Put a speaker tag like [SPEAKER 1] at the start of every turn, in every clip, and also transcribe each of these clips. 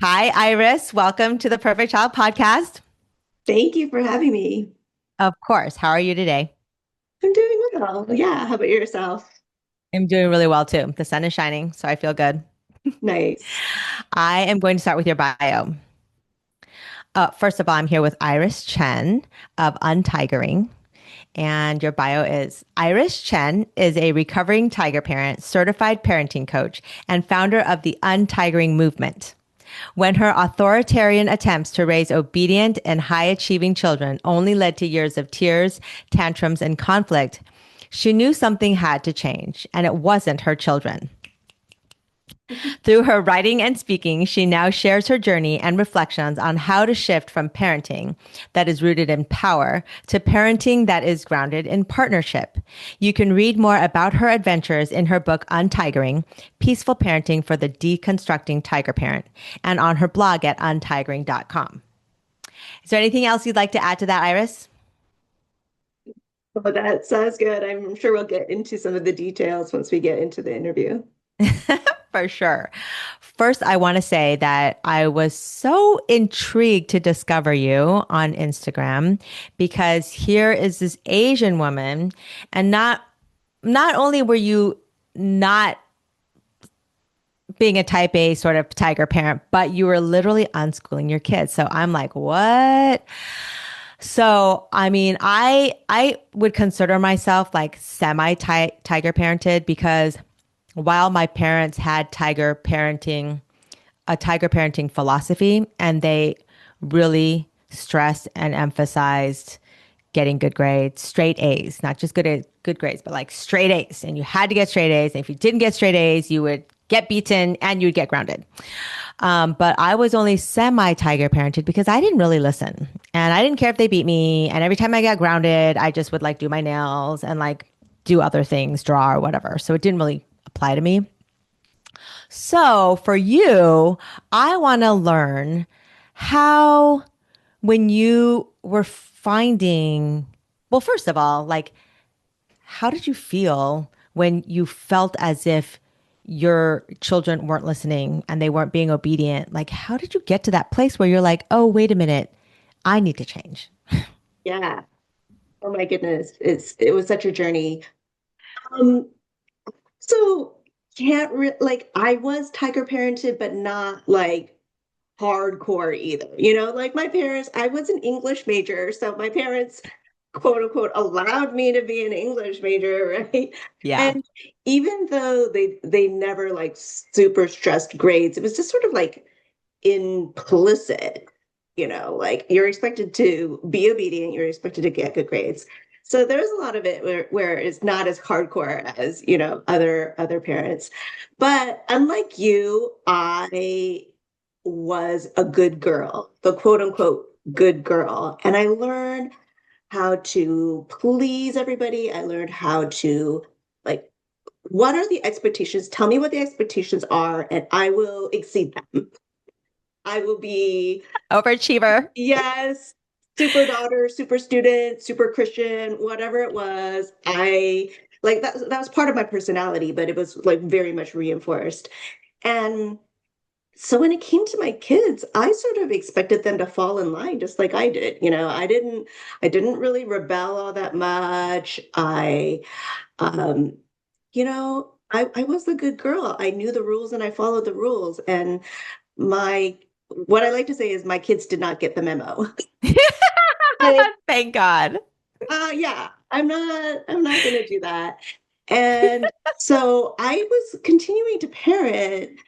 [SPEAKER 1] Hi, Iris. Welcome to the Perfect Child podcast.
[SPEAKER 2] Thank you for having me.
[SPEAKER 1] Of course. How are you today?
[SPEAKER 2] I'm doing well. Yeah, how about yourself?
[SPEAKER 1] I'm doing really well too. The sun is shining, so I feel good.
[SPEAKER 2] Nice.
[SPEAKER 1] I am going to start with your bio. First of all, I'm here with Iris Chen of Untigering. And your bio is Iris Chen is a recovering tiger parent, certified parenting coach, and founder of the Untigering movement. When her authoritarian attempts to raise obedient and high achieving children only led to years of tears, tantrums, and conflict, she knew something had to change, and it wasn't her children. Through her writing and speaking, she now shares her journey and reflections on how to shift from parenting that is rooted in power to parenting that is grounded in partnership. You can read more about her adventures in her book, Untigering, Peaceful Parenting for the Deconstructing Tiger Parent, and on her blog at untigering.com. Is there anything else you'd like to add to that, Iris?
[SPEAKER 2] Well, that sounds good. I'm sure we'll get into some of the details once we get into the interview.
[SPEAKER 1] For sure. First, I want to say that I was so intrigued to discover you on Instagram because here is this Asian woman, and not only were you not being a type A sort of tiger parent, but you were literally unschooling your kids. So I'm like, what? So, I mean, I would consider myself like semi tiger parented because while my parents had a tiger parenting philosophy, and they really stressed and emphasized getting good grades, straight A's, not just good grades, but like straight A's. And you had to get straight A's. And if you didn't get straight A's, you would get beaten and you'd get grounded. But I was only semi tiger parented because I didn't really listen. And I didn't care if they beat me. And every time I got grounded, I just would like do my nails and like do other things, draw or whatever. So it didn't really apply to me. So for you, I want to learn how, when you were finding, well, first of all, like, how did you feel when you felt as if your children weren't listening and they weren't being obedient? Like, how did you get to that place where you're like, oh, wait a minute, I need to change?
[SPEAKER 2] Yeah. Oh my goodness. It was such a journey. Um, so can't like I was tiger parented, but not like hardcore either. Like my parents, I was an English major, so my parents quote unquote allowed me to be an English major, right?
[SPEAKER 1] Yeah.
[SPEAKER 2] And even though they never like super stressed grades, it was just sort of like implicit, like you're expected to be obedient, you're expected to get good grades. So there's a lot of it where it's not as hardcore as, other parents. But unlike you, I was a good girl, the quote unquote good girl. And I learned how to please everybody. I learned how to like, what are the expectations? Tell me what the expectations are, and I will exceed them. I will be,
[SPEAKER 1] Overachiever.
[SPEAKER 2] yes, super daughter, super student, super Christian, whatever it was. I like that was part of my personality, but it was like very much reinforced. And so when it came to my kids, I sort of expected them to fall in line just like I did. I didn't really rebel all that much. Um, I was the good girl. I knew the rules and I followed the rules. And my what I like to say is my kids did not get the memo. I,
[SPEAKER 1] Thank God.
[SPEAKER 2] yeah, I'm not gonna do that. And so I was continuing to parent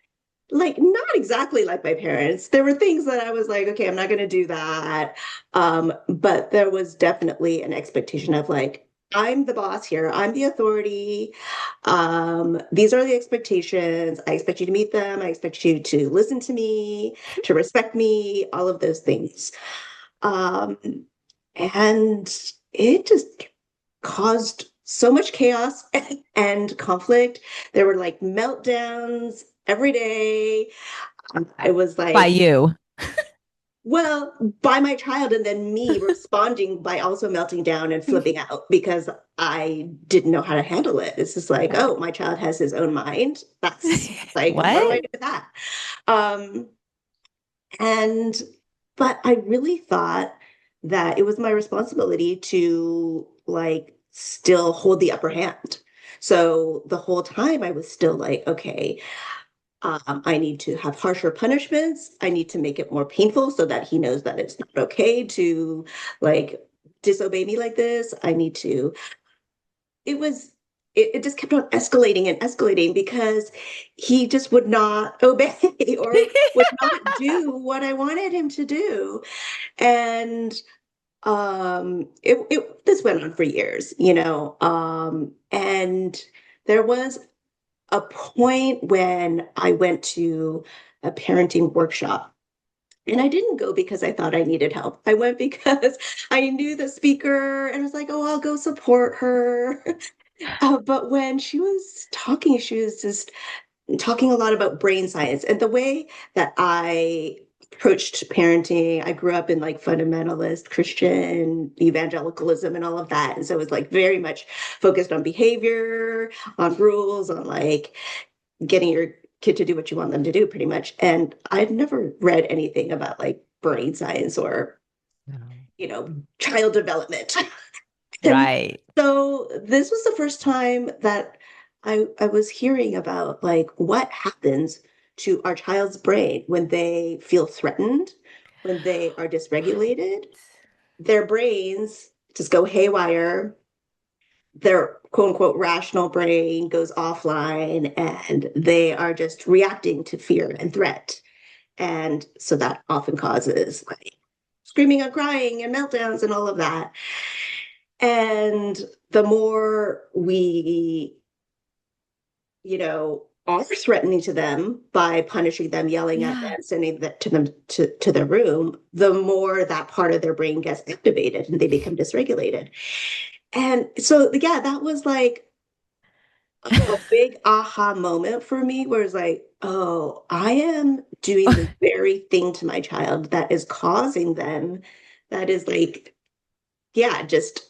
[SPEAKER 2] like not exactly like my parents. There were things that I was like, okay, I'm not going to do that. But there was definitely an expectation of like, I'm the boss here. I'm the authority. These are the expectations. I expect you to meet them. I expect you to listen to me, to respect me, all of those things. Um, and it just caused so much chaos and conflict. There were like meltdowns every day. I was
[SPEAKER 1] By
[SPEAKER 2] like,
[SPEAKER 1] you.
[SPEAKER 2] well, by my child, and then me responding by also melting down and flipping out because I didn't know how to handle it. It's just like, oh, my child has his own mind. That's like, what do I
[SPEAKER 1] What?
[SPEAKER 2] do with that? Um, And, but I really thought that it was my responsibility to like still hold the upper hand. So the whole time I was still like, okay, I need to have harsher punishments. I need to make it more painful so that he knows that it's not okay to like disobey me like this. I need to, it was, it just kept on escalating and escalating because he just would not obey or would not do what I wanted him to do. And this went on for years, and there was a point when I went to a parenting workshop. And I didn't go because I thought I needed help. I went because I knew the speaker and I was like, oh, I'll go support her. But when she was talking, she was just talking a lot about brain science and the way that I approached parenting. I grew up in like fundamentalist Christian evangelicalism and all of that. And so it was like very much focused on behavior, on rules, on like getting your kid to do what you want them to do, pretty much. And I'd never read anything about like brain science or,
[SPEAKER 1] No.
[SPEAKER 2] child development. And
[SPEAKER 1] Right.
[SPEAKER 2] so this was the first time that I was hearing about like what happens to our child's brain when they feel threatened, when they are dysregulated. Their brains just go haywire. Their quote unquote rational brain goes offline and they are just reacting to fear and threat. And so that often causes like screaming and crying and meltdowns and all of that. And the more we, are threatening to them by punishing them, yelling at
[SPEAKER 1] Yeah.
[SPEAKER 2] them, sending that to them to their room, the more that part of their brain gets activated and they become dysregulated. And so, yeah, that was like a big aha moment for me where it's like, oh, I am doing the very thing to my child that is causing them, that is like, yeah, just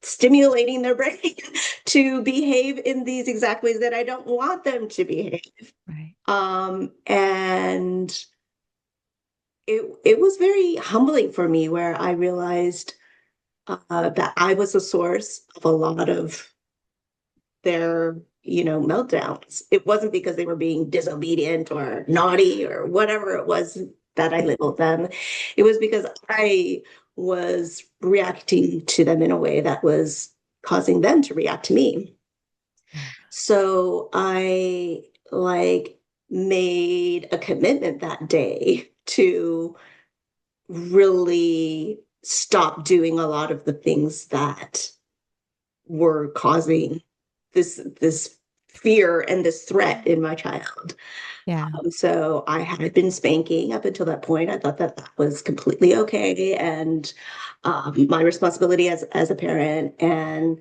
[SPEAKER 2] stimulating their brain to behave in these exact ways that I don't want them to behave.
[SPEAKER 1] Right.
[SPEAKER 2] And it was very humbling for me where I realized that I was the source of a lot of their, meltdowns. It wasn't because they were being disobedient or naughty or whatever it was that I labeled them. It was because I was reacting to them in a way that was causing them to react to me.
[SPEAKER 1] Yeah.
[SPEAKER 2] So I like made a commitment that day to really stop doing a lot of the things that were causing this fear and this threat in my child.
[SPEAKER 1] Yeah.
[SPEAKER 2] So I had been spanking up until that point. I thought that that was completely okay and my responsibility as a parent and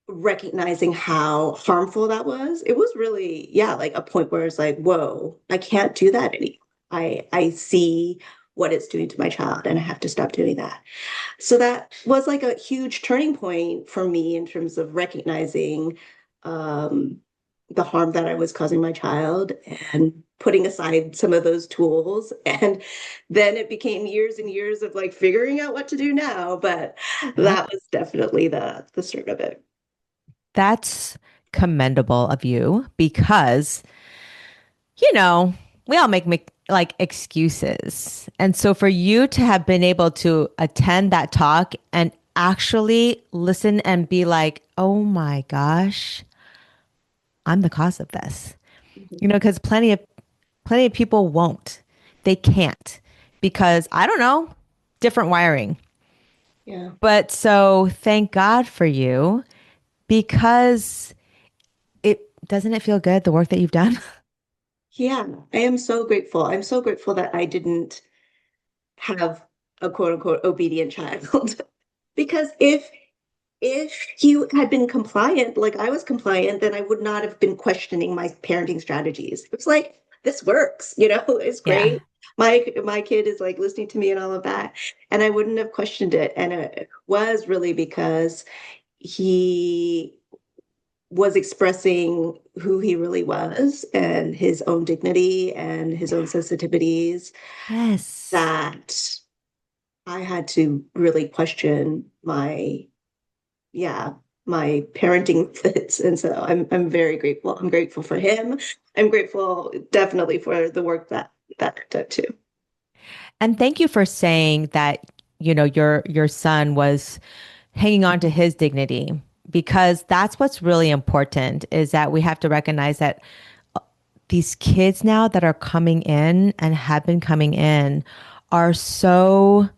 [SPEAKER 2] recognizing how harmful that was. It was really, yeah, like a point where it's like, whoa, I can't do that anymore. I see what it's doing to my child and I have to stop doing that. So that was like a huge turning point for me in terms of recognizing um, the harm that I was causing my child and putting aside some of those tools. And then it became years and years of like figuring out what to do now. But
[SPEAKER 1] Yep.
[SPEAKER 2] that was definitely the start of it.
[SPEAKER 1] That's commendable of you because, you know, we all make like excuses. And so for you to have been able to attend that talk and actually listen and be like, oh my gosh, I'm the cause of this.
[SPEAKER 2] Mhm.
[SPEAKER 1] Because plenty of people won't. They can't because I don't know, different wiring.
[SPEAKER 2] Yeah.
[SPEAKER 1] But so thank God for you because it doesn't it feel good the work that you've done?
[SPEAKER 2] Yeah. I am so grateful. I'm so grateful that I didn't have a quote unquote obedient child. Because if you had been compliant, like I was compliant, then I would not have been questioning my parenting strategies. It's like, this works, it's
[SPEAKER 1] Yeah.
[SPEAKER 2] great. My kid is like listening to me and all of that. And I wouldn't have questioned it. And it was really because he was expressing who he really was and his own dignity and his own sensitivities
[SPEAKER 1] Yes.
[SPEAKER 2] that I had to really question yeah, my parenting fits. And so I'm very grateful. I'm grateful for him. I'm grateful definitely for the work that I did too.
[SPEAKER 1] And thank you for saying that, your son was hanging on to his dignity, because that's what's really important, is that we have to recognize that these kids now that are coming in and have been coming in are so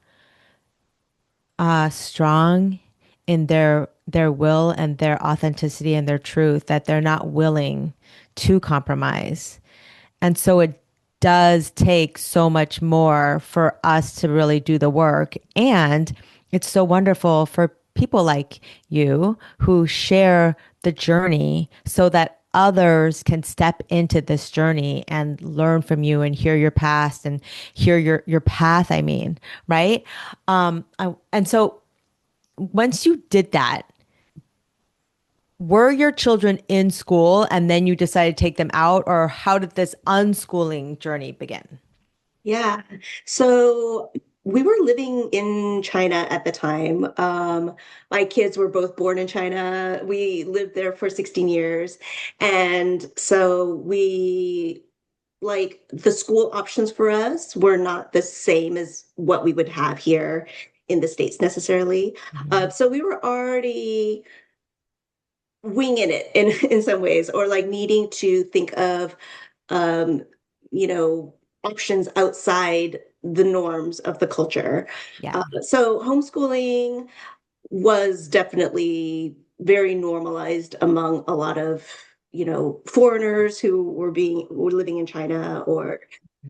[SPEAKER 1] strong in their will and their authenticity and their truth, that they're not willing to compromise. And so it does take so much more for us to really do the work. And it's so wonderful for people like you who share the journey so that others can step into this journey and learn from you and hear your past and hear your path, I mean, right? And so once you did that, were your children in school and then you decided to take them out, or how did this unschooling journey begin?
[SPEAKER 2] Yeah. So we were living in China at the time. My kids were both born in China. We lived there for 16 years. And so like, the school options for us were not the same as what we would have here in the States necessarily.
[SPEAKER 1] Mhm.
[SPEAKER 2] So we were already winging it in some ways, or like needing to think of um, you know, options outside the norms of the culture.
[SPEAKER 1] Yeah.
[SPEAKER 2] So homeschooling was definitely very normalized among a lot of, foreigners who were living in China, or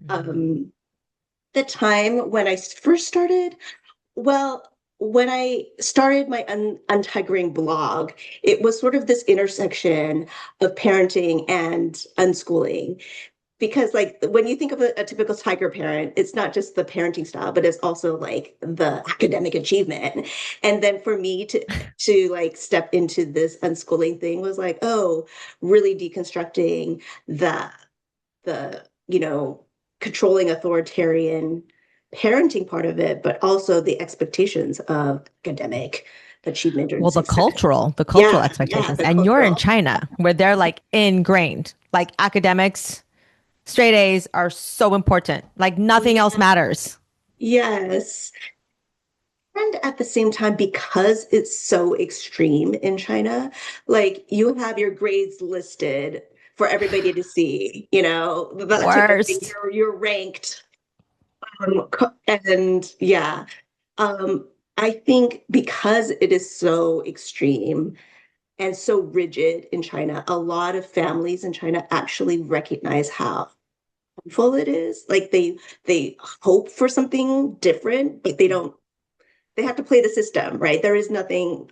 [SPEAKER 1] Mhm.
[SPEAKER 2] um, the time when I first started. Well, when I started my Untigering blog, it was sort of this intersection of parenting and unschooling. Because, like, when you think of a typical tiger parent, it's not just the parenting style, but it's also like the academic achievement. And then for me to like step into this unschooling thing was like, oh, really deconstructing the controlling authoritarian parenting part of it, but also the expectations of academic achievement and
[SPEAKER 1] Well, the
[SPEAKER 2] success.
[SPEAKER 1] cultural, the cultural
[SPEAKER 2] Yeah,
[SPEAKER 1] expectations.
[SPEAKER 2] the
[SPEAKER 1] And you're in
[SPEAKER 2] cultural.
[SPEAKER 1] China where they're like ingrained, like academics, straight A's are so important. Like nothing else
[SPEAKER 2] Yeah.
[SPEAKER 1] matters.
[SPEAKER 2] Yes. And at the same time, because it's so extreme in China, like you have your grades listed for everybody to see, that type of thing.
[SPEAKER 1] Worst.
[SPEAKER 2] You're ranked. And yeah, um, I think because it is so extreme and so rigid in China, a lot of families in China actually recognize how harmful it is. Like they hope for something different, but they have to play the system, right? There is nothing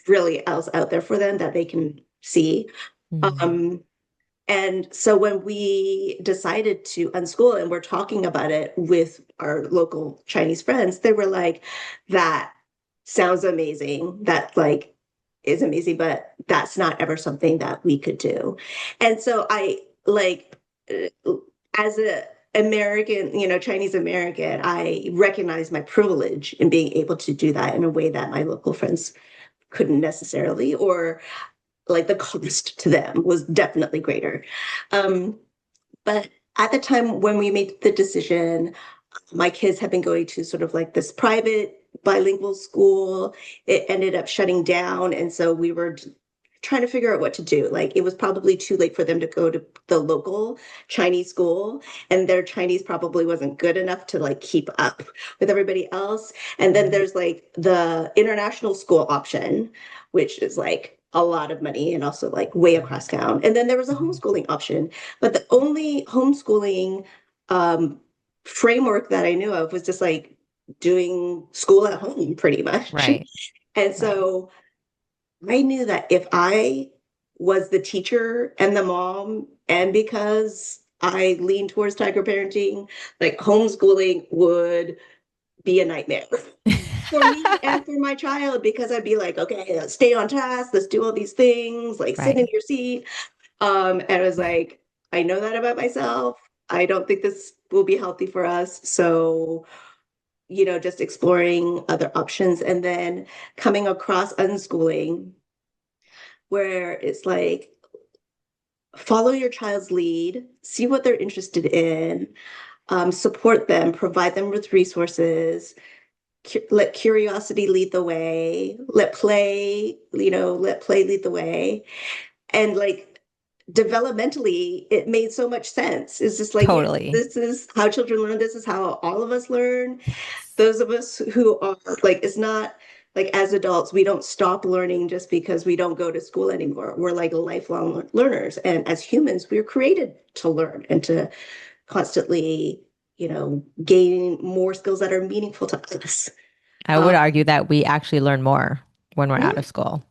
[SPEAKER 2] really else out there for them that they can see.
[SPEAKER 1] Mhm.
[SPEAKER 2] Um, and so when we decided to unschool and we're talking about it with our local Chinese friends, they were like, that sounds amazing. That like is amazing, but that's not ever something that we could do. And so I like as a American, Chinese American, I recognize my privilege in being able to do that in a way that my local friends couldn't necessarily, or like the cost to them was definitely greater. Um, but at the time when we made the decision, my kids had been going to sort of like this private bilingual school. It ended up shutting down. And so we were trying to figure out what to do. Like it was probably too late for them to go to the local Chinese school, and their Chinese probably wasn't good enough to like keep up with everybody else. And then there's like the international school option, which is like a lot of money and also like way
[SPEAKER 1] Right.
[SPEAKER 2] across town. And then there was a
[SPEAKER 1] Mhm.
[SPEAKER 2] homeschooling option, but the only homeschooling um, framework that I knew of was just like doing school at home pretty much.
[SPEAKER 1] Right.
[SPEAKER 2] And
[SPEAKER 1] Right.
[SPEAKER 2] so I knew that if I was the teacher and the mom, and because I lean towards tiger parenting, like homeschooling would be a nightmare. for me and for my child, because I'd be like, okay, let's stay on task, let's do all these things, like sit in
[SPEAKER 1] Right.
[SPEAKER 2] your seat. And I was like, I know that about myself. I don't think this will be healthy for us. So, just exploring other options and then coming across unschooling, where it's like, follow your child's lead, see what they're interested in, support them, provide them with resources, let curiosity lead the way, let play lead the way. And like developmentally, it made so much sense. It's just like, yes,
[SPEAKER 1] Totally.
[SPEAKER 2] this is how children learn. This is how all of us learn.
[SPEAKER 1] Yes.
[SPEAKER 2] Those of us who are like, it's not like as adults, we don't stop learning just because we don't go to school anymore. We're like lifelong learners. And as humans, we're created to learn and to constantly, gain more skills that are meaningful to us.
[SPEAKER 1] I would
[SPEAKER 2] Um,
[SPEAKER 1] argue that we actually learn more when we're out
[SPEAKER 2] yeah,
[SPEAKER 1] of school.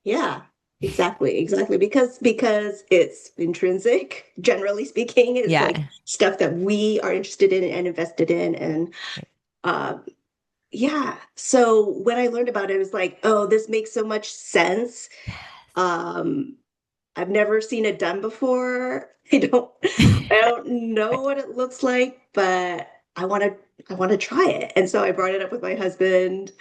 [SPEAKER 2] yeah, exactly. Because it's intrinsic, generally speaking, it's like
[SPEAKER 1] Yeah.
[SPEAKER 2] stuff that we are interested in and invested in. And um, yeah, so when I learned about it, it was like, oh, this makes so much sense. Um, I've never seen it done before. I don't know what it looks like, but I want to try it. And so I brought it up with my husband.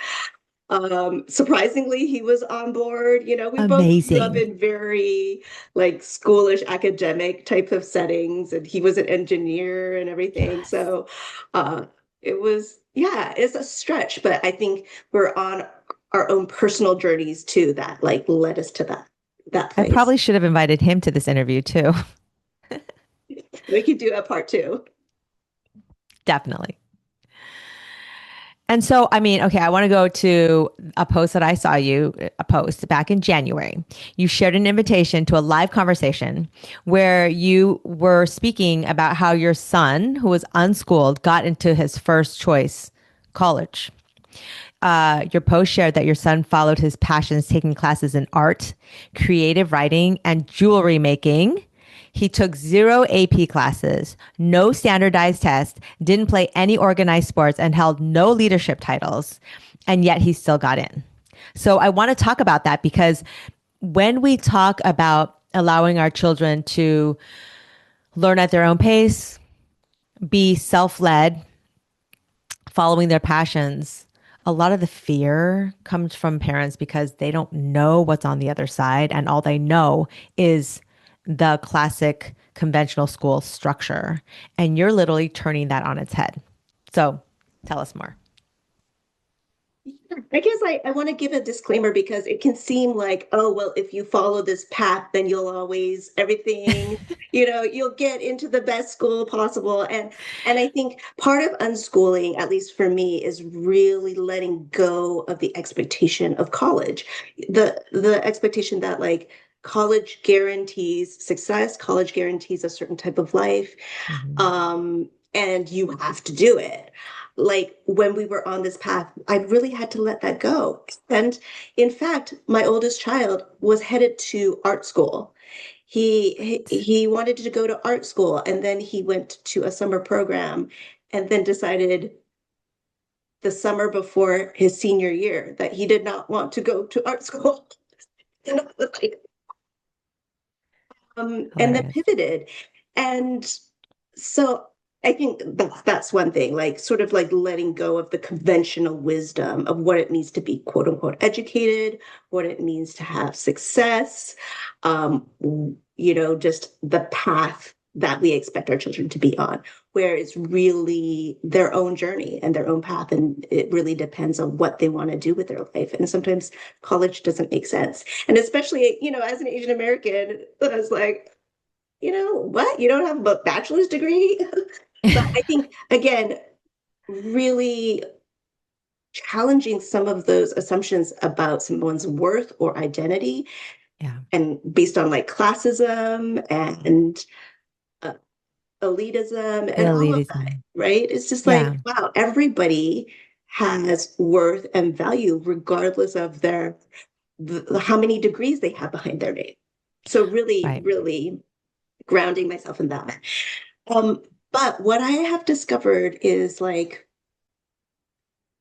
[SPEAKER 2] Surprisingly, he was on board. We both grew up
[SPEAKER 1] Amazing.
[SPEAKER 2] in very like schoolish academic type of settings, and he was an engineer and everything.
[SPEAKER 1] Yes.
[SPEAKER 2] So uh it was, yeah, it's a stretch, but I think we're on our own personal journeys too that like led us to that
[SPEAKER 1] I
[SPEAKER 2] place.
[SPEAKER 1] probably should have invited him to this interview too.
[SPEAKER 2] We could do a part two.
[SPEAKER 1] Definitely. And so, I mean, okay, I want to go to a post that I saw you a post back in January. You shared an invitation to a live conversation where you were speaking about how your son, who was unschooled, got into his first choice college. Your post shared that your son followed his passions, taking classes in art, creative writing, and jewelry making. He took zero AP classes, no standardized tests, didn't play any organized sports, and held no leadership titles. And yet he still got in. So I want to talk about that because when we talk about allowing our children to learn at their own pace, be self led, following their passions, a lot of the fear comes from parents because they don't know what's on the other side. And all they know is the classic conventional school structure. And you're literally turning that on its head. So tell us more.
[SPEAKER 2] I guess I want to give a disclaimer because it can seem like, oh, well, if you follow this path, then you'll always everything, you'll get into the best school possible. And I think part of unschooling, at least for me, is really letting go of the expectation of college. The expectation that like college guarantees success, college guarantees a certain type of life,
[SPEAKER 1] Mhm.
[SPEAKER 2] and you have to do it. Like when we were on this path, I really had to let that go. And in fact, my oldest child was headed to art school. He wanted to go to art school, and then he went to a summer program, and then decided the summer before his senior year that he did not want to go to art school. And I was like, and then
[SPEAKER 1] Hilarious.
[SPEAKER 2] pivoted. And so I think that's one thing, like sort of like letting go of the conventional wisdom of what it means to be quote unquote educated, what it means to have success, just the path that we expect our children to be on, where it's really their own journey and their own path. And it really depends on what they want to do with their life. And sometimes college doesn't make sense. And especially, as an Asian American, I was like, what? You don't have a bachelor's degree? But I think, again, really challenging some of those assumptions about someone's worth or identity
[SPEAKER 1] Yeah.
[SPEAKER 2] and based on like classism and uh, elitism and all of that,
[SPEAKER 1] Elitism.
[SPEAKER 2] right? It's just like,
[SPEAKER 1] Yeah.
[SPEAKER 2] wow, everybody has worth and value regardless of how many degrees they have behind their name. So really,
[SPEAKER 1] Right.
[SPEAKER 2] really grounding myself in that. Um, but what I have discovered is like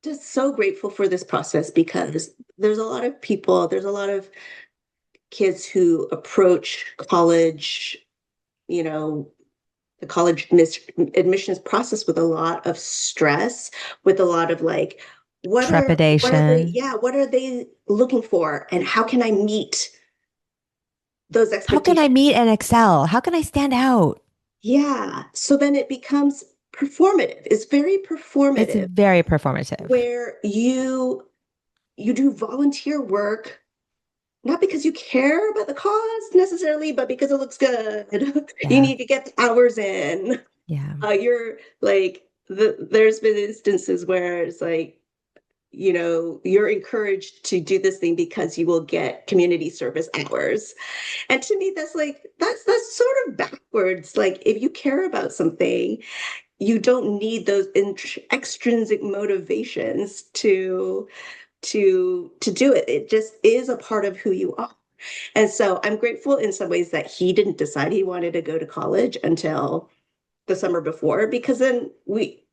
[SPEAKER 2] just so grateful for this process because there's a lot of people, there's a lot of kids who approach college, you know, the admissions process with a lot of stress, with a lot of like,
[SPEAKER 1] Trepidation.
[SPEAKER 2] what are they looking for? And how can I meet those
[SPEAKER 1] How can I
[SPEAKER 2] expectations?
[SPEAKER 1] meet and excel? How can I stand out?
[SPEAKER 2] Yeah. So then it becomes performative. It's very
[SPEAKER 1] It's
[SPEAKER 2] performative
[SPEAKER 1] very performative.
[SPEAKER 2] where you do volunteer work not because you care about the cause necessarily, but because it looks good. You
[SPEAKER 1] Yeah.
[SPEAKER 2] need to get the hours in.
[SPEAKER 1] Yeah.
[SPEAKER 2] You're like there's been instances where it's like, you're encouraged to do this thing because you will get community service hours. And to me, that's like that's sort of backwards. Like if you care about something, you don't need those extrinsic motivations to do it. It just is a part of who you are. And so I'm grateful in some ways that he didn't decide he wanted to go to college until the summer before, because then we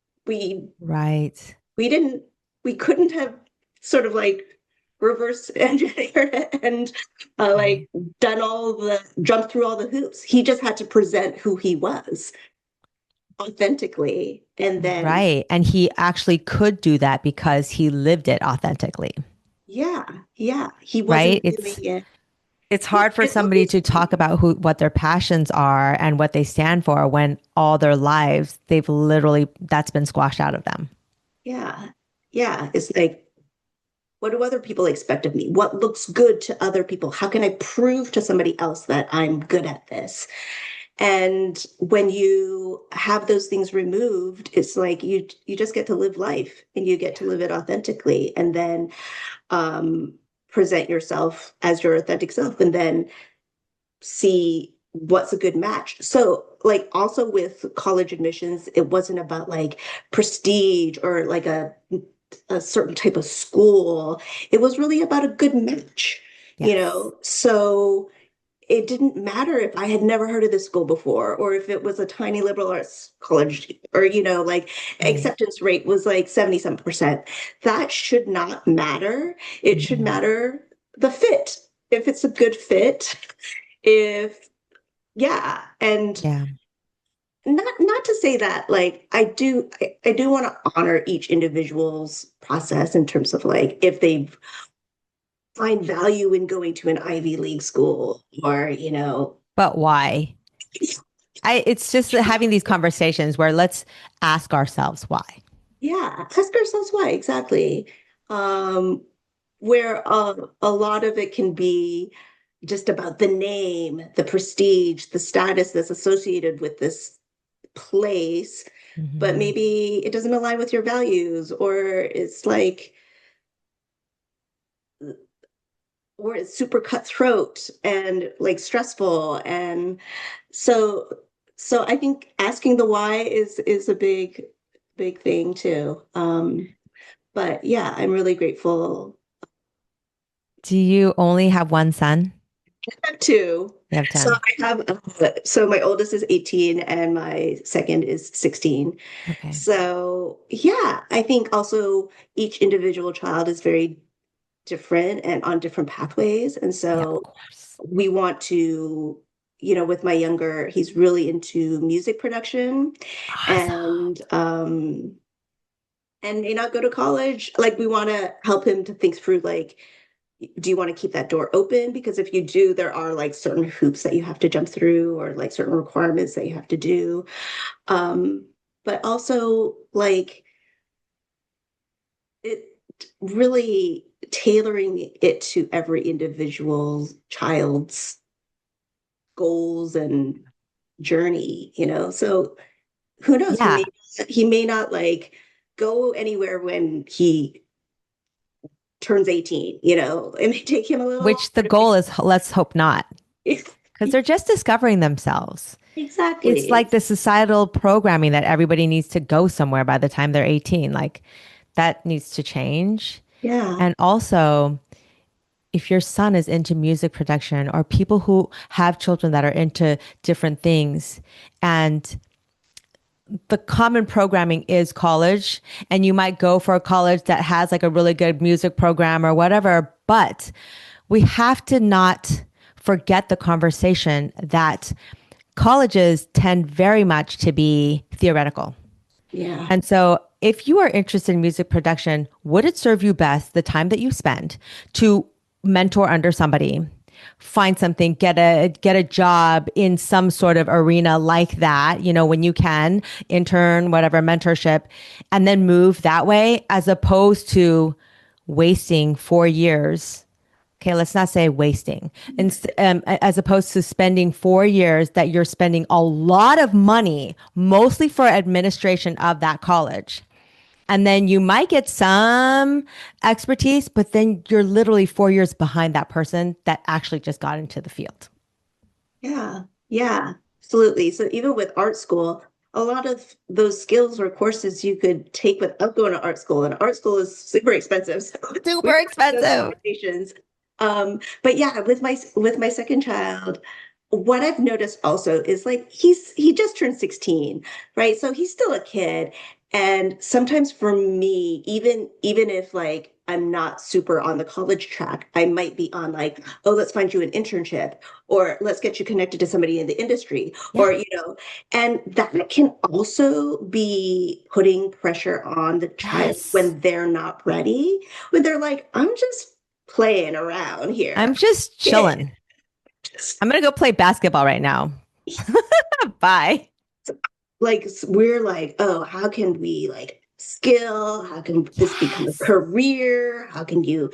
[SPEAKER 1] Right.
[SPEAKER 2] we didn't we couldn't have sort of like reverse engineered and like
[SPEAKER 1] Right.
[SPEAKER 2] done all the jump through all the hoops. He just had to present who he was authentically, and then
[SPEAKER 1] Right. And he actually could do that because he lived it authentically.
[SPEAKER 2] yeah, yeah, he
[SPEAKER 1] Right.
[SPEAKER 2] wasn't doing
[SPEAKER 1] It's
[SPEAKER 2] it.
[SPEAKER 1] it's
[SPEAKER 2] Yeah,
[SPEAKER 1] hard for
[SPEAKER 2] and
[SPEAKER 1] somebody to talk
[SPEAKER 2] obviously,
[SPEAKER 1] about who what their passions are and what they stand for when all their lives they've literally that's been squashed out of them.
[SPEAKER 2] yeah, yeah, it's like, what do other people expect of me? What looks good to other people? How can I prove to somebody else that I'm good at this? And when you have those things removed, it's like you just get to live life and you get to live it authentically, and then um, present yourself as your authentic self, and then see what's a good match. So, like, also with college admissions, it wasn't about like prestige or like a certain type of school. It was really about a good match,
[SPEAKER 1] Yes.
[SPEAKER 2] So it didn't matter if I had never heard of this school before, or if it was a tiny liberal arts college, or, like
[SPEAKER 1] Right.
[SPEAKER 2] acceptance rate was like 77%. That should not matter. It should
[SPEAKER 1] Mhm.
[SPEAKER 2] matter the fit. If it's a good fit, if, yeah. And
[SPEAKER 1] Yeah.
[SPEAKER 2] not to say that like I do want to honor each individual's process in terms of like if they find value in going to an Ivy League school, or
[SPEAKER 1] But why? It's just having these conversations where let's ask ourselves why.
[SPEAKER 2] yeah, ask ourselves why exactly. Um, where a lot of it can be just about the name, the prestige, the status that's associated with this place, but
[SPEAKER 1] Mhm.
[SPEAKER 2] maybe it doesn't align with your values, or it's super cutthroat and like stressful. And so I think asking the why is a big thing too. But yeah, I'm really grateful.
[SPEAKER 1] Do you only have one son?
[SPEAKER 2] I have two.
[SPEAKER 1] You have
[SPEAKER 2] So
[SPEAKER 1] 10.
[SPEAKER 2] my oldest is 18 and my second is 16.
[SPEAKER 1] Okay.
[SPEAKER 2] So yeah, I think also each individual child is very different and on different pathways. And
[SPEAKER 1] Yeah, of
[SPEAKER 2] so
[SPEAKER 1] course.
[SPEAKER 2] we want to, with my younger, he's really into music production,
[SPEAKER 1] Awesome.
[SPEAKER 2] and may not go to college. Like we want to help him to think through like, do you want to keep that door open? Because if you do, there are like certain hoops that you have to jump through, or like certain requirements that you have to do. Um, but also like it really tailoring it to every individual child's goals and journey, So who knows?
[SPEAKER 1] Yeah,
[SPEAKER 2] He may not like go anywhere when he turns 18, It may take him a little
[SPEAKER 1] which the
[SPEAKER 2] longer to
[SPEAKER 1] goal is let's hope not, because
[SPEAKER 2] figure.
[SPEAKER 1] they're just discovering themselves. It's
[SPEAKER 2] Exactly.
[SPEAKER 1] like the societal programming that everybody needs to go somewhere by the time they're 18. Like that needs to change.
[SPEAKER 2] Yeah.
[SPEAKER 1] And also, if your son is into music production or people who have children that are into different things and the common programming is college, and you might go for a college that has like a really good music program or whatever, but we have to not forget the conversation that colleges tend very much to be theoretical.
[SPEAKER 2] Yeah.
[SPEAKER 1] And so, if you are interested in music production, would it serve you best the time that you spend to mentor under somebody, find something, get a job in some sort of arena like that, when you can, intern, whatever, mentorship, and then move that way as opposed to wasting 4 years. Okay, let's not say wasting. As opposed to spending 4 years that you're spending a lot of money, mostly for administration of that college. And then you might get some expertise, but then you're literally 4 years behind that person that actually just got into the field.
[SPEAKER 2] Yeah. Yeah. Absolutely. So even with art school, a lot of those skills or courses you could take without going to art school, and art school is super expensive. So we
[SPEAKER 1] Super
[SPEAKER 2] don't have those
[SPEAKER 1] expensive.
[SPEAKER 2] conversations. But yeah, with my second child, what I've noticed also is like he just turned 16, right? So he's still a kid. And sometimes for me, even if like I'm not super on the college track, I might be on like, oh, let's find you an internship, or let's get you connected to somebody in the industry,
[SPEAKER 1] Yeah.
[SPEAKER 2] or and that can also be putting pressure on the child
[SPEAKER 1] Yes.
[SPEAKER 2] when they're not ready, when they're like, I'm just playing around here.
[SPEAKER 1] I'm just
[SPEAKER 2] Yeah,
[SPEAKER 1] chilling.
[SPEAKER 2] just
[SPEAKER 1] I'm going to go play basketball right now. Bye.
[SPEAKER 2] like we're like, oh, how can we like skill? How can this become a
[SPEAKER 1] Yes.
[SPEAKER 2] career? How can you?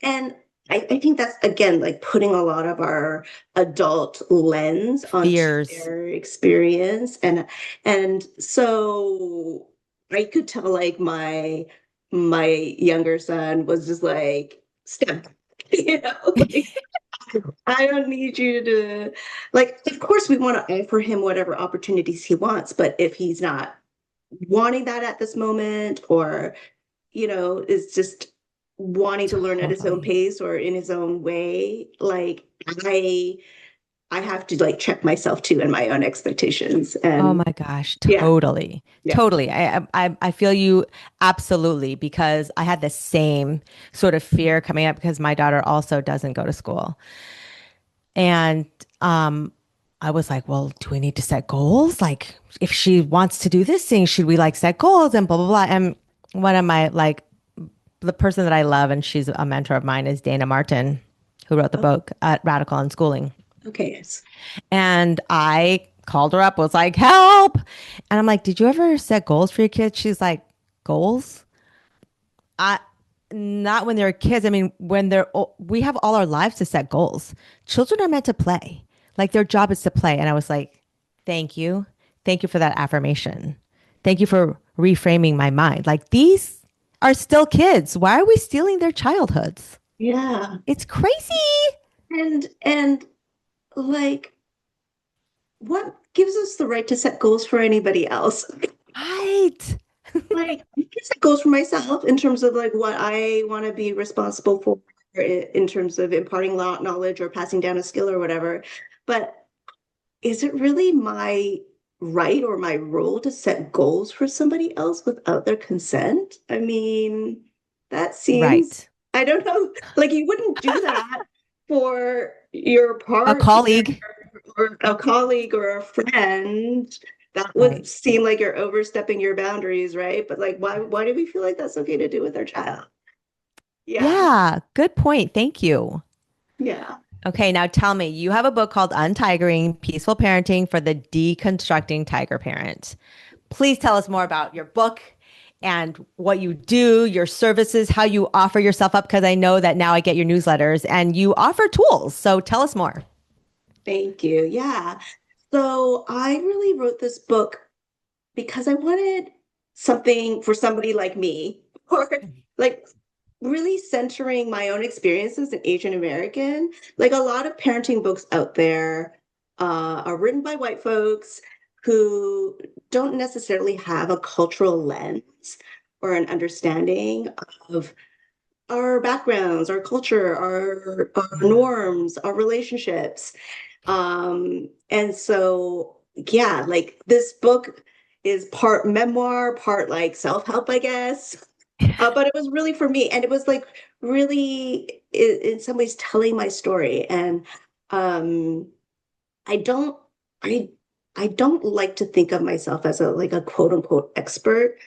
[SPEAKER 2] And I think that's again like putting a lot of our adult lens onto
[SPEAKER 1] Fears.
[SPEAKER 2] their experience. And so I could tell like my younger son was just like, step back, like I don't need you to, like, of course, we want to offer him whatever opportunities he wants, but if he's not wanting that at this moment, or, is just wanting to learn at his own
[SPEAKER 1] Totally.
[SPEAKER 2] pace or in his own way, like, I have to like check myself too and my own expectations.
[SPEAKER 1] Oh
[SPEAKER 2] And
[SPEAKER 1] my gosh,
[SPEAKER 2] yeah,
[SPEAKER 1] totally.
[SPEAKER 2] yeah.
[SPEAKER 1] Totally. I feel you absolutely because I had the same sort of fear coming up because my daughter also doesn't go to school. And I was like, well, do we need to set goals? Like if she wants to do this thing, should we like set goals and blah blah blah? And one of my like the person that I love and she's a mentor of mine is Dana Martin, who wrote the
[SPEAKER 2] Oh,
[SPEAKER 1] book Radical Unschooling.
[SPEAKER 2] okay, yes.
[SPEAKER 1] And I called her up, was like, help. And I'm like, did you ever set goals for your kids? She's like, goals? I not when they're kids. I mean, when we have all our lives to set goals. Children are meant to play. Like their job is to play. And I was like, thank you. Thank you for that affirmation. Thank you for reframing my mind. Like these are still kids. Why are we stealing their childhoods?
[SPEAKER 2] Yeah.
[SPEAKER 1] It's crazy.
[SPEAKER 2] And like, what gives us the right to set goals for anybody else?
[SPEAKER 1] Right.
[SPEAKER 2] Like, I guess it goes for myself in terms of like what I want to be responsible for in terms of imparting knowledge or passing down a skill or whatever. But is it really my right or my role to set goals for somebody else without their consent? I mean, that seems,
[SPEAKER 1] Right.
[SPEAKER 2] I don't know, like you wouldn't do that for your
[SPEAKER 1] A
[SPEAKER 2] partner
[SPEAKER 1] colleague.
[SPEAKER 2] or a colleague or a friend. That
[SPEAKER 1] Right.
[SPEAKER 2] would seem like you're overstepping your boundaries, right? But like, why do we feel like that's okay to do with our child? Yeah,
[SPEAKER 1] Yeah, good point. Thank you.
[SPEAKER 2] yeah.
[SPEAKER 1] Okay, now tell me, you have a book called Untigering Peaceful Parenting for the Deconstructing Tiger Parent. Please tell us more about your book and what you do, your services, how you offer yourself up, because I know that now I get your newsletters and you offer tools. So tell us more.
[SPEAKER 2] Thank you. Yeah. So I really wrote this book because I wanted something for somebody like me, or like really centering my own experience as an Asian American. Like a lot of parenting books out there are written by white folks who don't necessarily have a cultural lens or an understanding of our backgrounds, our culture, our
[SPEAKER 1] Yeah.
[SPEAKER 2] norms, our relationships. And so, yeah, like this book is part memoir, part like self-help, I guess. But it was really for me, and it was like really in some ways telling my story. And um, I don't, I, I don't like to think of myself as a like a quote unquote expert,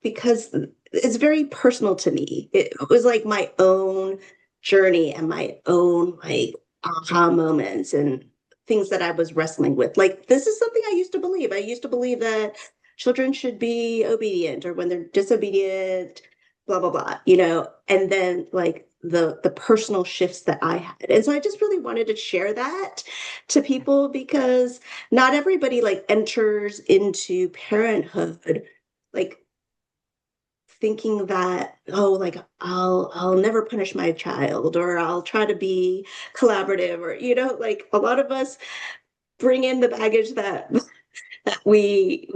[SPEAKER 2] because it's very personal to me. It was like my own journey and my own like aha moments and things that I was wrestling with. Like, this is something I used to believe. I used to believe that children should be obedient, or when they're disobedient, blah, blah, blah, and then like the personal shifts that I had. And so I just really wanted to share that to people, because not everybody like enters into parenthood like thinking that, oh, like I'll never punish my child, or I'll try to be collaborative, or like a lot of us bring in the baggage that we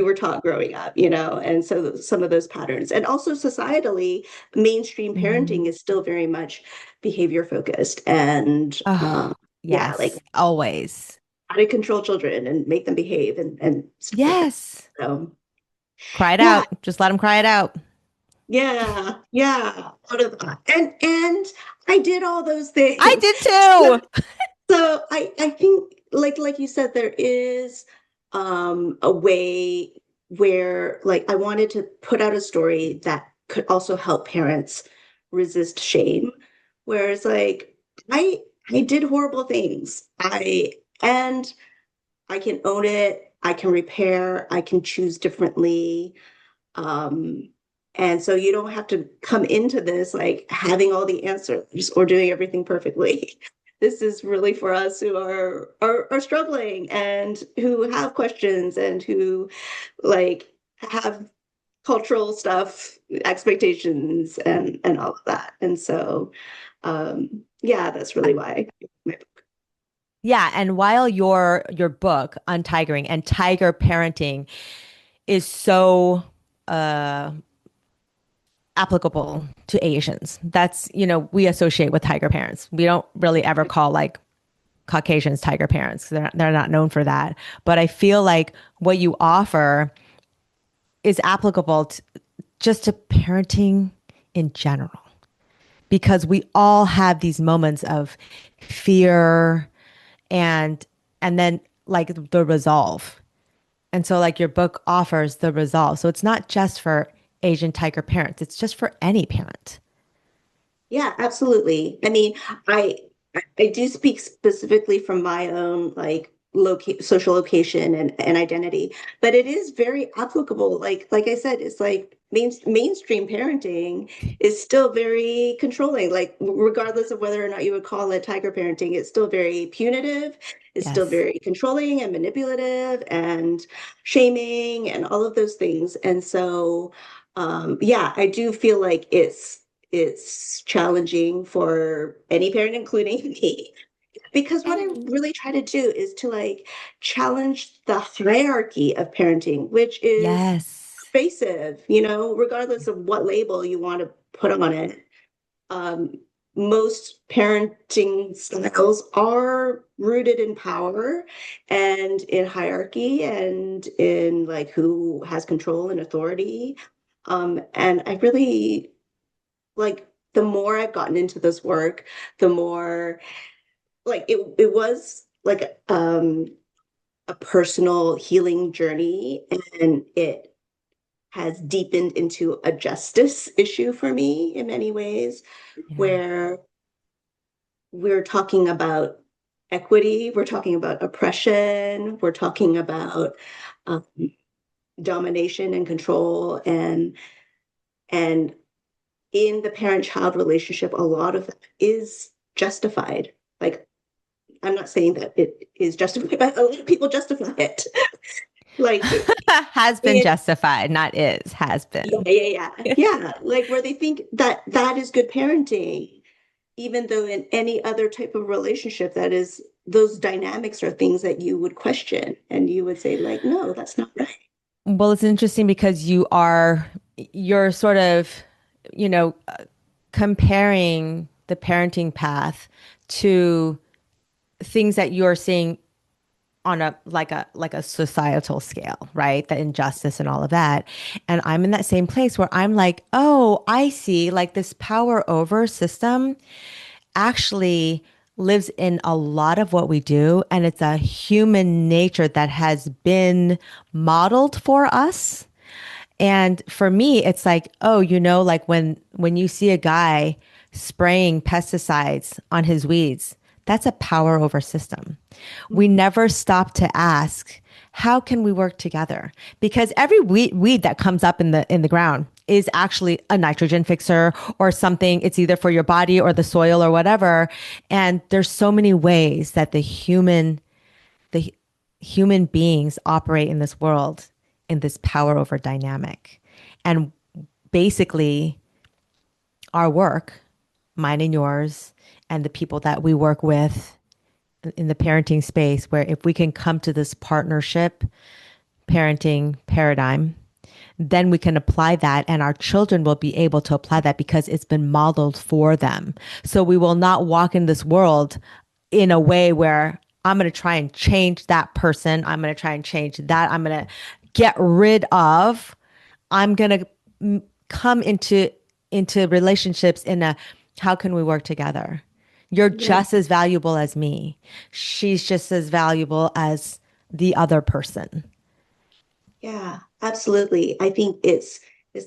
[SPEAKER 2] were taught growing up, and so some of those patterns. And also societally, mainstream parenting
[SPEAKER 1] Mhm.
[SPEAKER 2] is still very much behavior focused, and
[SPEAKER 1] Oh,
[SPEAKER 2] yeah, like
[SPEAKER 1] yes, always.
[SPEAKER 2] how to control children and make them behave, and stuff like that.
[SPEAKER 1] Yes.
[SPEAKER 2] So
[SPEAKER 1] Cry it
[SPEAKER 2] yeah,
[SPEAKER 1] out. Just let them cry it out.
[SPEAKER 2] yeah, out of that. And I did all those
[SPEAKER 1] I
[SPEAKER 2] things.
[SPEAKER 1] did too.
[SPEAKER 2] So I think like you said, there is a way where like I wanted to put out a story that could also help parents resist shame. Whereas like I I did horrible things. And I can own it, I can repair, I can choose differently. Um, and so you don't have to come into this like having all the answers or doing everything perfectly. This is really for us who are struggling and who have questions and who like have cultural stuff, expectations, and all of that. And so yeah, that's really why.
[SPEAKER 1] Yeah, and while your book, Untigering and Tiger Parenting, is so uh applicable to Asians. That's, we associate with tiger parents. We don't really ever call like Caucasians tiger parents. They're not known for that. But I feel like what you offer is applicable just to parenting in general, because we all have these moments of fear and then like the resolve. And so like your book offers the resolve. So it's not just for Asian tiger parents, it's just for any parent.
[SPEAKER 2] Yeah, absolutely. I mean, I I do speak specifically from my own like social location and identity, but it is very applicable. Like I said, it's like mainstream parenting is still very controlling. Like regardless of whether or not you would call it tiger parenting, it's still very punitive. It's still
[SPEAKER 1] Yes.
[SPEAKER 2] very controlling and manipulative and shaming and all of those things. And so yeah, I do feel like it's challenging for any parent, including me, because what I
[SPEAKER 1] And
[SPEAKER 2] really try to do is to like challenge the hierarchy of parenting, which is
[SPEAKER 1] yes.
[SPEAKER 2] pervasive, regardless of what label you want to put on it. Um, most parenting styles are rooted in power and in hierarchy and in like who has control and authority. And I really like the more I've gotten into this work, the more like it was like a personal healing journey, and it has deepened into a justice issue for me in many ways,
[SPEAKER 1] Yeah.
[SPEAKER 2] where we're talking about equity, we're talking about oppression, we're talking about um, domination and control, and in the parent-child relationship, a lot of that is justified. Like, I'm not saying that it is justified, but a lot of people justify it. Like,
[SPEAKER 1] Has been
[SPEAKER 2] it,
[SPEAKER 1] justified, not is, has
[SPEAKER 2] yeah,
[SPEAKER 1] been.
[SPEAKER 2] yeah, yeah, yeah. Like where they think that that is good parenting, even though in any other type of relationship, that is those dynamics are things that you would question and you would say, like, no, that's not right.
[SPEAKER 1] Well, it's interesting because you're sort of, you know, comparing the parenting path to things that you're seeing on a societal scale, right? The injustice and all of that. And I'm in that same place where I'm like, oh, I see, like this power over system actually lives in a lot of what we do, and it's a human nature that has been modeled for us. And for me, it's like, oh, like when you see a guy spraying pesticides on his weeds, that's a power over system. We
[SPEAKER 2] Mhm.
[SPEAKER 1] never stop to ask, how can we work together? Because every weed that comes up in the ground is actually a nitrogen fixer or something. It's either for your body or the soil or whatever. And there's so many ways that the human beings operate in this world in this power over dynamic. And basically, our work, mine and yours, and the people that we work with in the parenting space, where if we can come to this partnership parenting paradigm, then we can apply that and our children will be able to apply that because it's been modeled for them. So we will not walk in this world in a way where I'm going to try and change that person. I'm going to try and change that. I'm going to get rid of. I'm going to come into relationships in a how can we work together? You're
[SPEAKER 2] Yeah.
[SPEAKER 1] just as valuable as me. She's just as valuable as the other person.
[SPEAKER 2] Yeah, absolutely. I think it's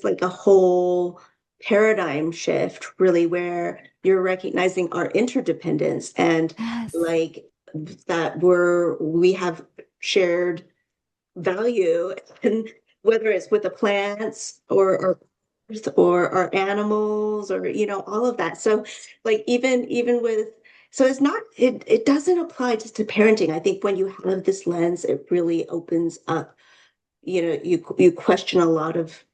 [SPEAKER 2] like a whole paradigm shift, really, where you're recognizing our interdependence and
[SPEAKER 1] Yes.
[SPEAKER 2] like that we have shared value, and whether it's with the plants or our animals or all of that. So like even with so it's not it doesn't apply just to parenting. I think when you have this lens, it really opens up, you question a lot of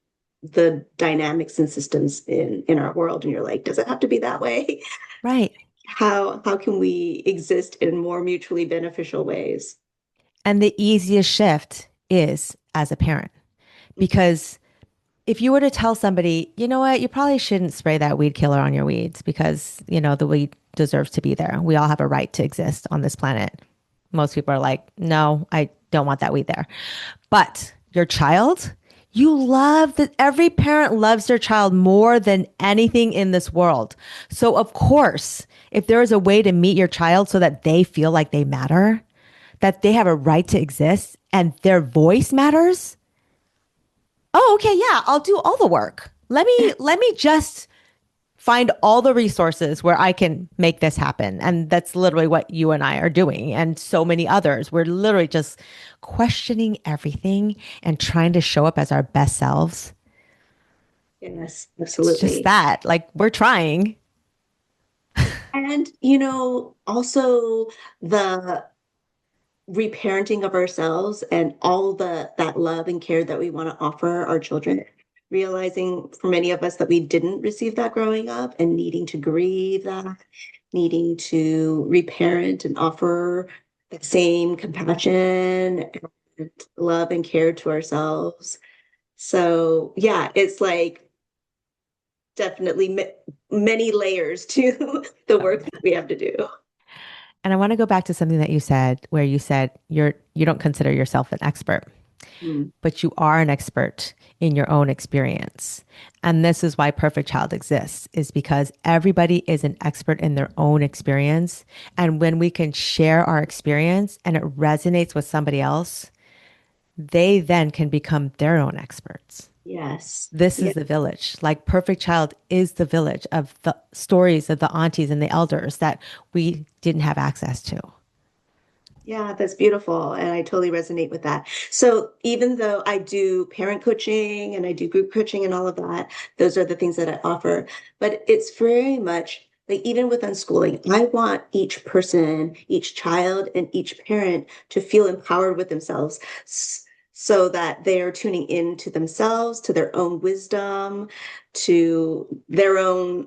[SPEAKER 2] the dynamics and systems in our world, and you're like, does it have to be that way?
[SPEAKER 1] Right.
[SPEAKER 2] How can we exist in more mutually beneficial ways?
[SPEAKER 1] And the easiest shift is as a parent. Because if you were to tell somebody, you know what, you probably shouldn't spray that weed killer on your weeds because, the weed deserves to be there. We all have a right to exist on this planet. Most people are like, no, I don't want that weed there. But your child, you love that every parent loves their child more than anything in this world. So, of course, if there is a way to meet your child so that they feel like they matter, that they have a right to exist and their voice matters, oh, okay, yeah, I'll do all the work. Let me just find all the resources where I can make this happen. And that's literally what you and I are doing and so many others. We're literally just questioning everything and trying to show up as our best selves.
[SPEAKER 2] Yes,
[SPEAKER 1] It's just
[SPEAKER 2] absolutely.
[SPEAKER 1] that, like we're trying.
[SPEAKER 2] And also the reparenting of ourselves and all the that love and care that we want to offer our children, realizing for many of us that we didn't receive that growing up and needing to grieve that, needing to reparent and offer the same compassion and love and care to ourselves. So yeah, it's like definitely many layers to the work that we have to do.
[SPEAKER 1] And I want to go back to something that you said where you said you don't consider yourself an expert,
[SPEAKER 2] Mm.
[SPEAKER 1] but you are an expert in your own experience. And this is why Perfect Child exists, is because everybody is an expert in their own experience. And when we can share our experience and it resonates with somebody else, they then can become their own experts.
[SPEAKER 2] Yes.
[SPEAKER 1] This
[SPEAKER 2] Yeah.
[SPEAKER 1] is the village. Like Perfect Child is the village of the stories of the aunties and the elders that we didn't have access to.
[SPEAKER 2] Yeah, that's beautiful. And I totally resonate with that. So even though I do parent coaching and I do group coaching and all of that, those are the things that I offer. But it's very much like even with unschooling, I want each person, each child, and each parent to feel empowered with themselves so that they are tuning in to themselves, to their own wisdom, to their own,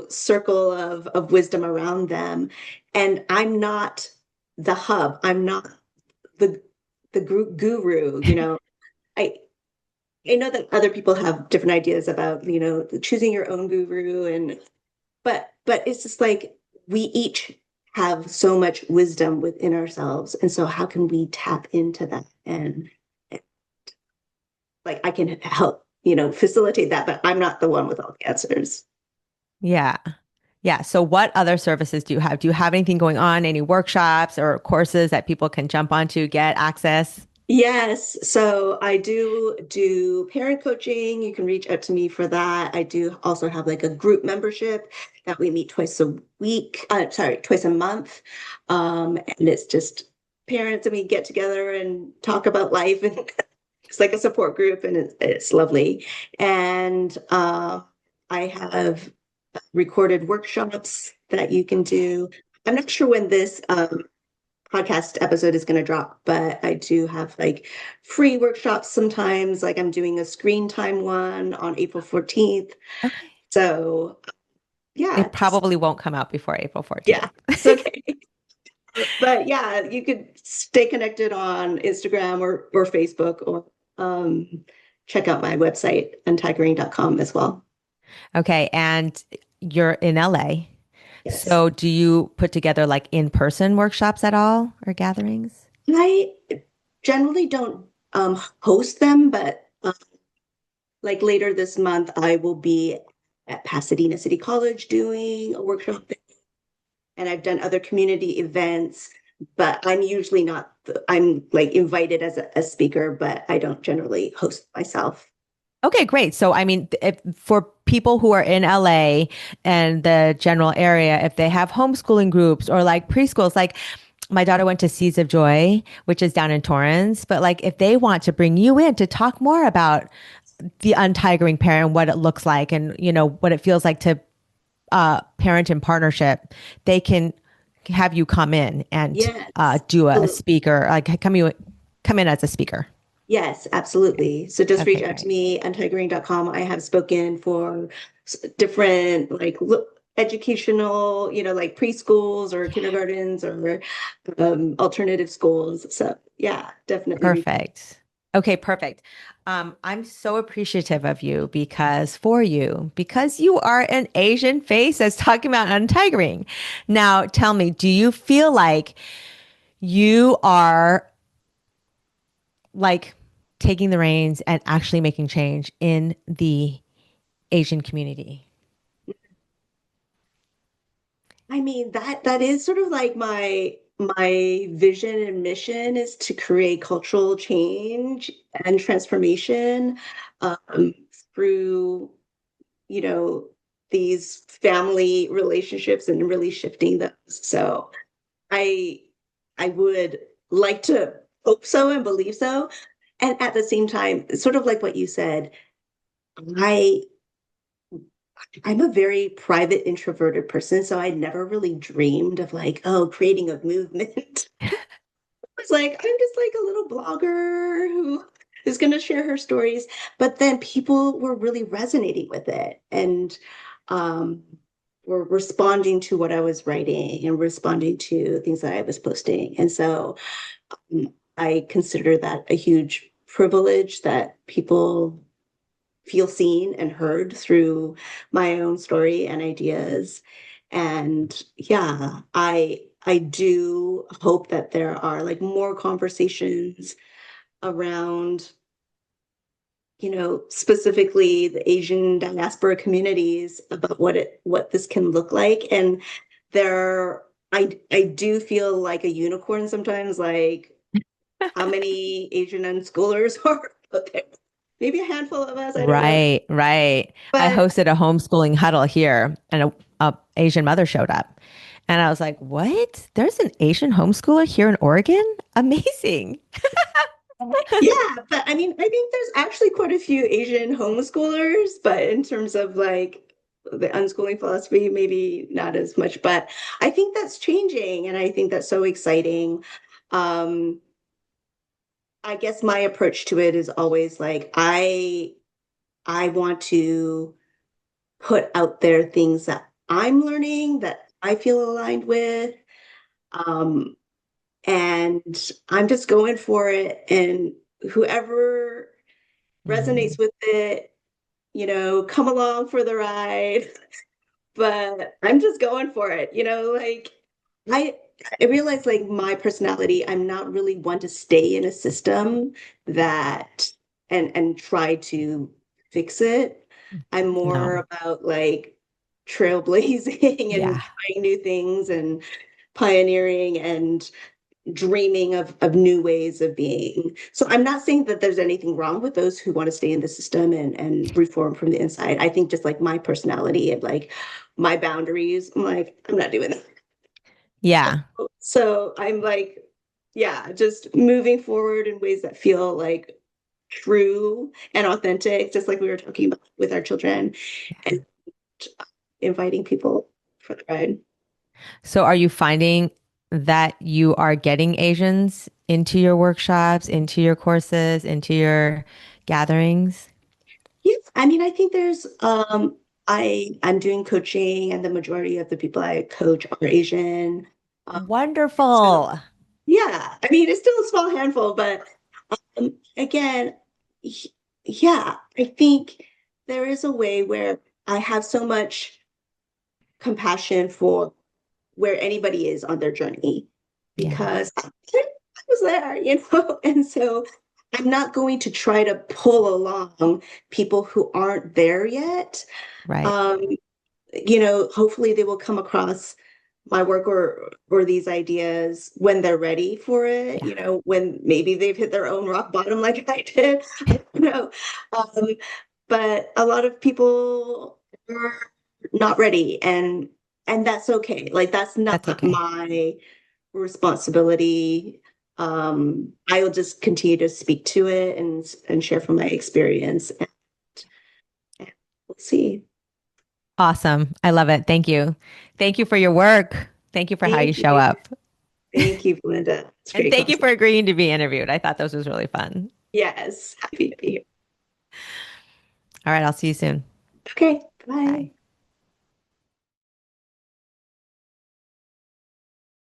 [SPEAKER 2] circle of wisdom around them. And I'm not the hub. I'm not the the guru. I I know that other people have different ideas about, choosing your own guru, but it's just like we each have so much wisdom within ourselves. And so how can we tap into that? And like I can help, facilitate that, but I'm not the one with all the answers.
[SPEAKER 1] Yeah. Yeah. So what other services do you have? Do you have anything going on? Any workshops or courses that people can jump onto, get access?
[SPEAKER 2] Yes, so I do parent coaching. You can reach out to me for that. I do also have like a group membership that we meet twice a week, sorry, twice a month. And it's just parents and we get together and talk about life and it's like a support group and it's lovely. And I have recorded workshops that you can do. I'm not sure when this podcast episode is going to drop, but I do have like free workshops sometimes. Like I'm doing a screen time one on April 14th.
[SPEAKER 1] Okay.
[SPEAKER 2] So yeah,
[SPEAKER 1] It probably won't come out before April
[SPEAKER 2] yeah,
[SPEAKER 1] 14th.
[SPEAKER 2] it's okay. But yeah, you could stay connected on Instagram or Facebook or um, check out my website, untigering.com as well.
[SPEAKER 1] Okay. And you're in LA.
[SPEAKER 2] Yes.
[SPEAKER 1] So do you put together like in-person workshops at all or gatherings?
[SPEAKER 2] I generally don't host them, but like later this month, I will be at Pasadena City College doing a workshop there, and I've done other community events, but I'm usually not, I'm like invited as a speaker, but I don't generally host myself.
[SPEAKER 1] Okay, great. So, I mean, if, for people who are in LA and the general area, if they have homeschooling groups or like preschools, like my daughter went to Seeds of Joy, which is down in Torrance, but like if they want to bring you in to talk more about the untigering parent and what it looks like and, what it feels like to parent in partnership, they can have you come in and
[SPEAKER 2] Yes,
[SPEAKER 1] do a
[SPEAKER 2] absolutely.
[SPEAKER 1] speaker, like come in as a speaker.
[SPEAKER 2] Yes, absolutely. So just reach
[SPEAKER 1] Okay,
[SPEAKER 2] out to
[SPEAKER 1] great.
[SPEAKER 2] me, untigering.com. I have spoken for different like educational, like preschools or kindergartens or alternative schools. So yeah, definitely reach out.
[SPEAKER 1] Perfect. Okay, perfect. I'm so appreciative of you because you are an Asian face that's talking about untigering. Now, tell me, do you feel like you are like taking the reins and actually making change in the Asian community?
[SPEAKER 2] I mean, that is sort of like my vision and mission is to create cultural change and transformation through, you know, these family relationships and really shifting those. So I I would like to hope so and believe so. And at the same time, sort of like what you said, I I'm a very private, introverted person, so I never really dreamed of like, oh, creating a movement. I was like, I'm just like a little blogger who is going to share her stories. But then people were really resonating with it and um, were responding to what I was writing and responding to things that I was posting. And so I consider that a huge privilege that people feel seen and heard through my own story and ideas. And yeah, I do hope that there are like more conversations around, specifically the Asian diaspora communities about what this can look like. And there I do feel like a unicorn sometimes, like how many Asian unschoolers are out there? Maybe a handful of us, I don't know.
[SPEAKER 1] Right, right. I
[SPEAKER 2] But
[SPEAKER 1] hosted a homeschooling huddle here and a Asian mother showed up. And I was like, what? There's an Asian homeschooler here in Oregon? Amazing.
[SPEAKER 2] yeah, but I mean, I think there's actually quite a few Asian homeschoolers, but in terms of like the unschooling philosophy, maybe not as much. But I think that's changing, and I think that's so exciting. Um, I guess my approach to it is always like I want to put out there things that I'm learning that I feel aligned with. Um, and I'm just going for it. And whoever resonates
[SPEAKER 1] Mhm.
[SPEAKER 2] with it, come along for the ride. But I'm just going for it, like I I realize like my personality, I'm not really one to stay in a system that and try to fix it. I'm more
[SPEAKER 1] No.
[SPEAKER 2] about like trailblazing and
[SPEAKER 1] Yeah.
[SPEAKER 2] trying new things and pioneering and dreaming of new ways of being. So I'm not saying that there's anything wrong with those who want to stay in the system and reform from the inside. I think just like my personality and like my boundaries, I'm like, I'm not doing that.
[SPEAKER 1] Yeah.
[SPEAKER 2] So I'm like, yeah, just moving forward in ways that feel like true and authentic, just like we were talking about with our children,
[SPEAKER 1] Yeah.
[SPEAKER 2] and inviting people for the ride.
[SPEAKER 1] So are you finding that you are getting Asians into your workshops, into your courses, into your gatherings?
[SPEAKER 2] Yes, I mean, I think there's I'm doing coaching and the majority of the people I coach are Asian. Um, so
[SPEAKER 1] Wonderful.
[SPEAKER 2] yeah, I mean, it's still a small handful, but again, yeah, I think there is a way where I have so much compassion for where anybody is on their journey
[SPEAKER 1] Yeah.
[SPEAKER 2] because I was there, and so I'm not going to try to pull along people who aren't there yet.
[SPEAKER 1] Right.
[SPEAKER 2] Um, hopefully they will come across my work or these ideas when they're ready for it,
[SPEAKER 1] Yeah.
[SPEAKER 2] when maybe they've hit their own rock bottom like I did. I don't know. Um, but a lot of people are not ready and that's okay. Like that's
[SPEAKER 1] That's
[SPEAKER 2] not
[SPEAKER 1] okay.
[SPEAKER 2] my responsibility. I will just continue to speak to it and share from my experience and we'll see.
[SPEAKER 1] Awesome. I love it. Thank you. Thank you for your work. Thank you for how you
[SPEAKER 2] Thank
[SPEAKER 1] show
[SPEAKER 2] you.
[SPEAKER 1] up.
[SPEAKER 2] Thank you, Belinda. It's
[SPEAKER 1] And
[SPEAKER 2] great
[SPEAKER 1] thank you for
[SPEAKER 2] conversation.
[SPEAKER 1] agreeing to be interviewed. I thought this was really fun.
[SPEAKER 2] Yes, happy to be here.
[SPEAKER 1] All right. I'll see you soon.
[SPEAKER 2] Okay, bye.
[SPEAKER 1] Bye.